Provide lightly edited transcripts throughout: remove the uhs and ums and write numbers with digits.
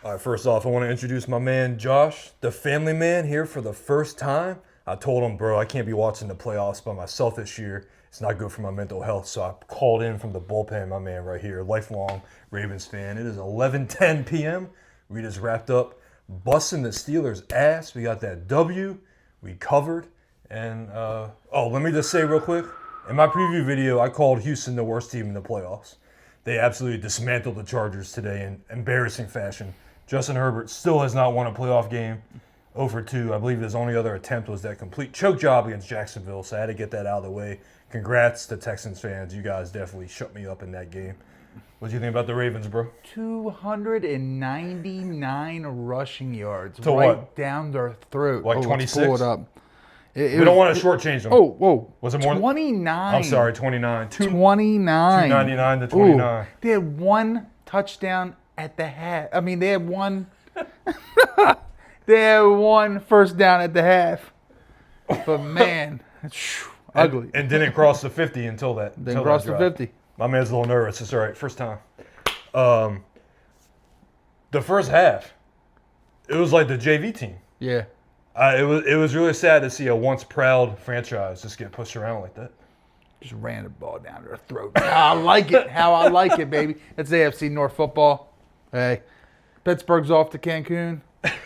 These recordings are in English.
All right, first off, I want to introduce my man Josh, the family man, here for the first time. I told him, bro, I can't be watching the playoffs by myself this year. It's not good for my mental health. So I called in from the bullpen, my man right here, lifelong Ravens fan. It is 11:10 p.m. We just wrapped up busting the Steelers' ass. We got that W. We covered. And, let me just say real quick. In my preview video, I called Houston the worst team in the playoffs. They absolutely dismantled the Chargers today in embarrassing fashion. Justin Herbert still has not won a playoff game. 0-2. I believe his only other attempt was that complete choke job against Jacksonville, so I had to get that out of the way. Congrats to Texans fans. You guys definitely shut me up in that game. What do you think about the Ravens, bro? 299 rushing yards To right what? down their throat. Like 26? Let's pull it up. We don't want to shortchange them. Whoa. Was it more? 29. I'm sorry, 29. 29. 299 to 29. Ooh, they had one touchdown at the half. I mean, they had one. They had one first down at the half. But man, ugly. And didn't cross the 50 until that. Didn't cross the 50. My man's a little nervous. It's all right. First time. The first half, it was like the JV team. Yeah. It was really sad to see a once proud franchise just get pushed around like that. Just ran the ball down their throat. How I like it. How I like it, baby. That's AFC North football. Hey, Pittsburgh's off to Cancun.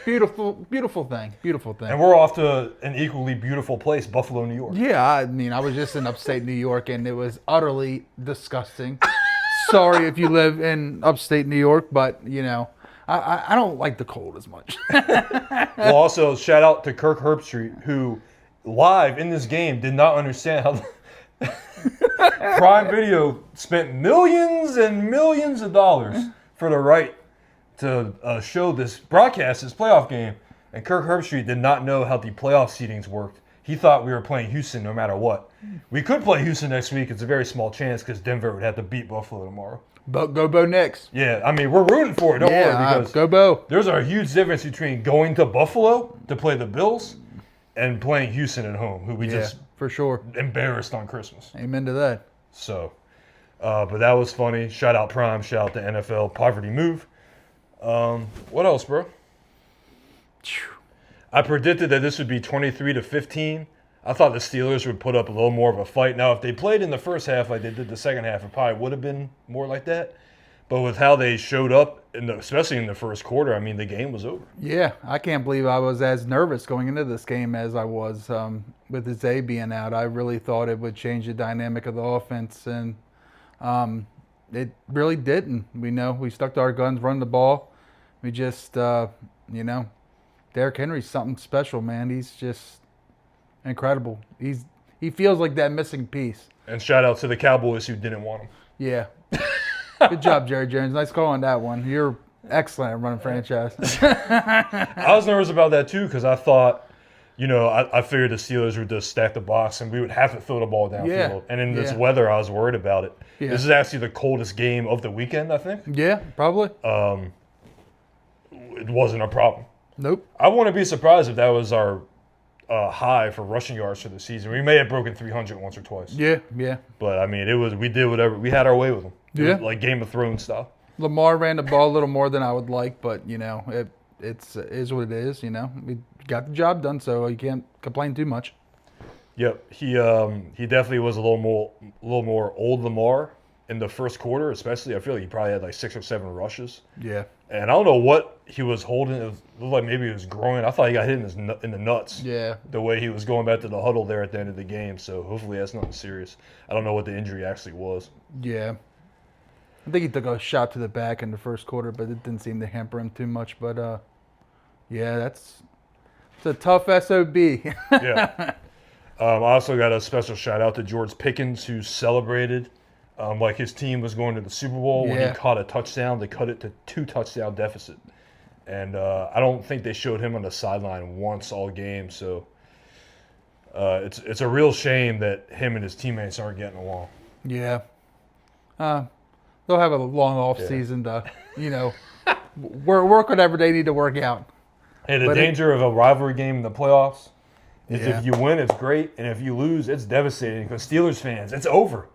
Beautiful, beautiful thing. Beautiful thing. And we're off to an equally beautiful place, Buffalo, New York. Yeah, I mean, I was just in upstate New York, and it was utterly disgusting. Sorry if you live in upstate New York, but, you know, I don't like the cold as much. Well, also, shout out to Kirk Herbstreit, who live in this game did not understand how Prime Video spent millions and millions of dollars for the right to broadcast this playoff game. And Kirk Herbstreit did not know how the playoff seedings worked. He thought we were playing Houston no matter what. We could play Houston next week. It's a very small chance because Denver would have to beat Buffalo tomorrow. Go Bo Knicks. Yeah, I mean, we're rooting for it. Don't worry, because go Bo. there's a huge difference between going to Buffalo to play the Bills and playing Houston at home, who we just for sure embarrassed on Christmas. Amen to that. So, but that was funny. Shout out Prime. Shout out to NFL. Poverty move. What else, bro? I predicted that this would be 23-15. I thought the Steelers would put up a little more of a fight. Now, if they played in the first half like they did the second half, it probably would have been more like that. But with how they showed up, especially in the first quarter, I mean, the game was over. Yeah, I can't believe I was as nervous going into this game as I was with Zay being out. I really thought it would change the dynamic of the offense, and it really didn't. We stuck to our guns, run the ball. We just, Derrick Henry's something special, man. He's just incredible. He feels like that missing piece. And shout out to the Cowboys who didn't want him. Yeah. Good job, Jerry Jones. Nice call on that one. You're excellent at running franchise. I was nervous about that too because I thought, I figured the Steelers would just stack the box and we would have to throw the ball downfield. Yeah. And in this weather, I was worried about it. Yeah. This is actually the coldest game of the weekend, I think. Yeah, probably. It wasn't a problem. Nope. I wouldn't be surprised if that was our high for rushing yards for the season. We may have broken 300 once or twice. Yeah. But, I mean, we did whatever. We had our way with them. It Yeah. was like Game of Thrones style. Lamar ran the ball a little more than I would like, but, it is what it is, We got the job done, so you can't complain too much. Yep. He definitely was a little more old Lamar in the first quarter, especially. I feel like he probably had like 6 or 7 rushes. Yeah. And I don't know what he was holding. It looked like maybe he was groin. I thought he got hit in the nuts. Yeah. The way he was going back to the huddle there at the end of the game. So hopefully that's nothing serious. I don't know what the injury actually was. Yeah. I think he took a shot to the back in the first quarter, but it didn't seem to hamper him too much. But, it's a tough SOB. Yeah. I also got a special shout out to George Pickens, who celebrated like his team was going to the Super Bowl when he caught a touchdown. They cut it to 2-touchdown deficit. And I don't think they showed him on the sideline once all game. So it's a real shame that him and his teammates aren't getting along. Yeah. They'll have a long off season to, work whatever they need to work out. Hey, the danger of a rivalry game in the playoffs is if you win, it's great. And if you lose, it's devastating because Steelers fans, it's over.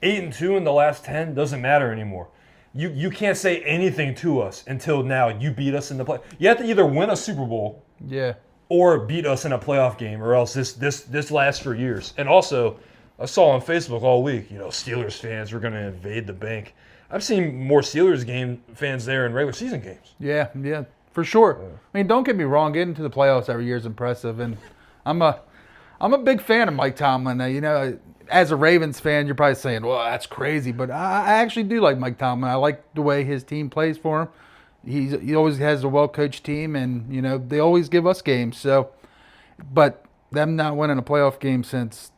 8-2 in the last 10 doesn't matter anymore. you can't say anything to us until now. You beat us in the play. You have to either win a Super Bowl Yeah. or beat us in a playoff game, or else this lasts for years. And also, I saw on Facebook all week, Steelers fans were going to invade the bank. I've seen more Steelers game fans there in regular season games. Yeah, for sure. I mean, don't get me wrong, getting to the playoffs every year is impressive, and I'm a big fan of Mike Tomlin. As a Ravens fan, you're probably saying, well, that's crazy, but I actually do like Mike Tomlin. I like the way his team plays for him. He always has a well-coached team, and, they always give us games. So, but them not winning a playoff game since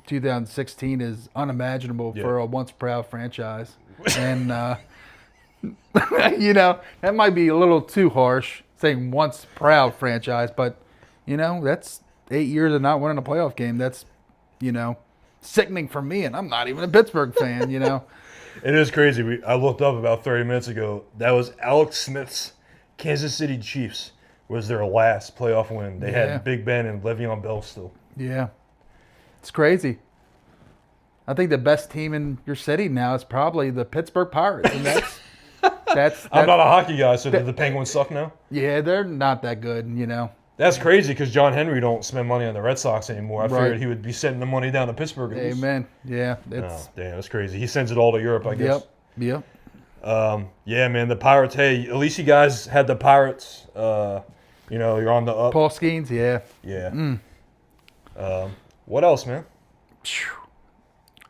2016 is unimaginable for a once proud franchise. And, that might be a little too harsh saying once proud franchise, but, that's 8 years of not winning a playoff game. That's, sickening for me, and I'm not even a Pittsburgh fan, It is crazy. I looked up about 30 minutes ago. That was Alex Smith's Kansas City Chiefs was their last playoff win. They had Big Ben and Le'Veon Bell still. Yeah. It's crazy. I think the best team in your city now is probably the Pittsburgh Pirates, and that's I'm not a hockey guy, so do the Penguins suck now? Yeah, they're not that good, That's crazy because John Henry don't spend money on the Red Sox anymore. I figured he would be sending the money down to Pittsburgh. Amen. Yeah. Oh, damn, that's crazy. He sends it all to Europe, I guess. Yep. Yeah, man, the Pirates. Hey, at least you guys had the Pirates. You're on the up. Paul Skeens, yeah. Yeah. What else, man?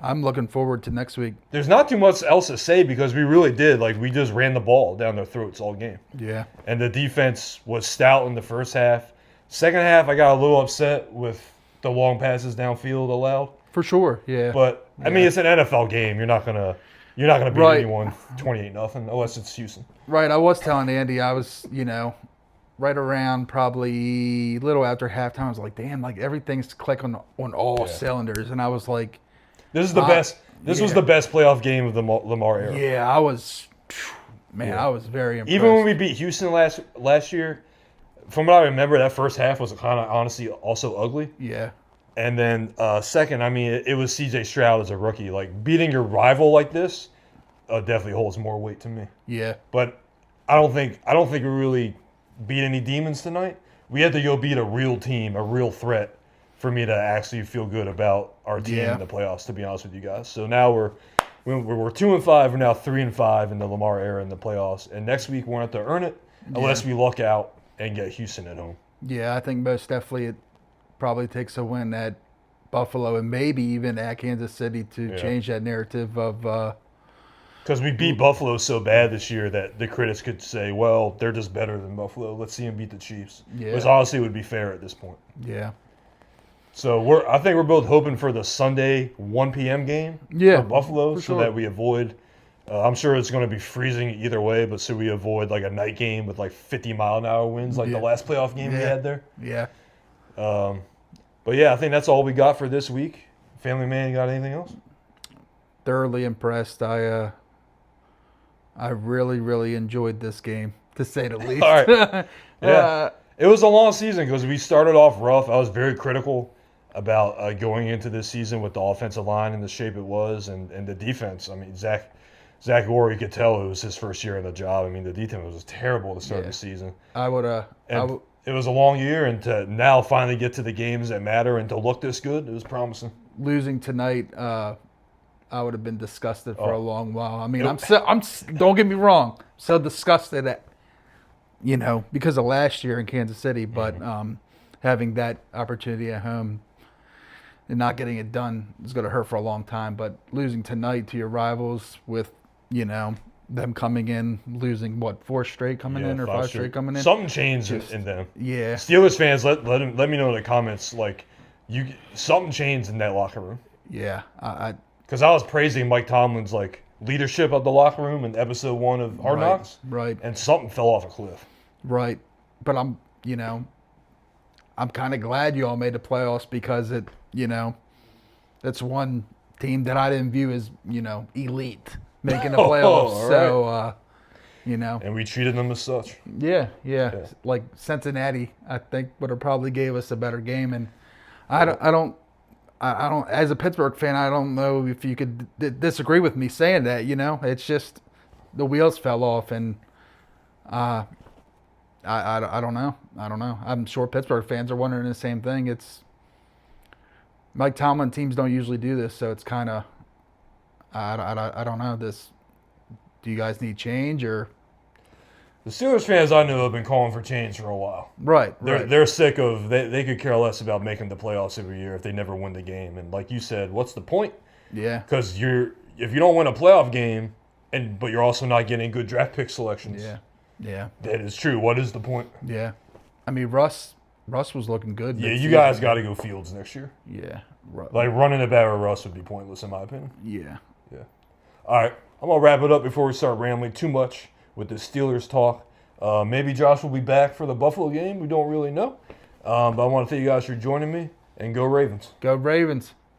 I'm looking forward to next week. There's not too much else to say because we really did. We just ran the ball down their throats all game. Yeah. And the defense was stout in the first half. Second half, I got a little upset with the long passes downfield allowed. For sure, yeah. But I mean, it's an NFL game. You're not gonna beat anyone 28-0 unless it's Houston. Right. I was telling Andy, I was, right around probably a little after halftime. I was like, damn, everything's clicking on all cylinders, and I was like, this is the best. This was the best playoff game of the Lamar era. Yeah, I was very impressed. Even when we beat Houston last year, from what I remember, that first half was kind of honestly also ugly. Yeah. And then second, I mean, it was C.J. Stroud as a rookie. Beating your rival like this definitely holds more weight to me. Yeah. But I don't think we really beat any demons tonight. We had to go beat a real team, a real threat, for me to actually feel good about our team in the playoffs, to be honest with you guys. So now we're 2-5. We're now 3-5 in the Lamar era in the playoffs. And next week we're going to have to earn it unless we luck out and get Houston at home. Yeah, I think most definitely it probably takes a win at Buffalo and maybe even at Kansas City to change that narrative of because we beat Buffalo so bad this year that the critics could say, well, they're just better than Buffalo. Let's see them beat the Chiefs. Yeah. Which honestly would be fair at this point. Yeah. So I think we're both hoping for the Sunday 1 p.m. game for Buffalo so that we avoid I'm sure it's going to be freezing either way, but so we avoid a night game with 50-mile-an-hour winds the last playoff game we had there. Yeah. But yeah, I think that's all we got for this week. Family Man, you got anything else? Thoroughly impressed. I really, really enjoyed this game, to say the least. All right. Yeah. It was a long season because we started off rough. I was very critical about going into this season with the offensive line and the shape it was and the defense. I mean, Zach Orr, you could tell it was his first year in the job. I mean, the defense was terrible to start the season. It was a long year, and to now finally get to the games that matter and to look this good, it was promising. Losing tonight, I would have been disgusted for a long while. I mean, don't get me wrong, so disgusted at, because of last year in Kansas City, but having that opportunity at home and not getting it done is going to hurt for a long time. But losing tonight to your rivals with, them coming in, losing, 4 straight coming in or 5 straight coming in? Something changed in them. Yeah. Steelers fans, let me know in the comments, something changed in that locker room. Yeah. Because I was praising Mike Tomlin's, leadership of the locker room in episode 1 of Hard Knocks. Right. And something fell off a cliff. Right. But I'm kind of glad you all made the playoffs because that's one team that I didn't view as, elite making the playoffs. Right. So, And we treated them as such. Yeah. Like Cincinnati, I think would have probably gave us a better game. And I don't, as a Pittsburgh fan, I don't know if you could disagree with me saying that, It's just the wheels fell off, and I don't know. I don't know. I'm sure Pittsburgh fans are wondering the same thing. It's Mike Tomlin teams don't usually do this, so it's kind of I don't know. This, do you guys need change or? The Steelers fans I know have been calling for change for a while. Right. They're sick of they could care less about making the playoffs every year if they never win the game. And like you said, what's the point? Yeah. Because if you don't win a playoff game, but you're also not getting good draft pick selections. Yeah. Yeah. That is true. What is the point? Yeah. I mean, Russ was looking good. Yeah, you guys got to go Fields next year. Yeah. Like running it back with Russ would be pointless in my opinion. Yeah. Yeah. All right, I'm gonna wrap it up before we start rambling too much with the Steelers talk. Maybe Josh will be back for the Buffalo game. We don't really know. But I want to thank you guys for joining me, and go Ravens. Go Ravens.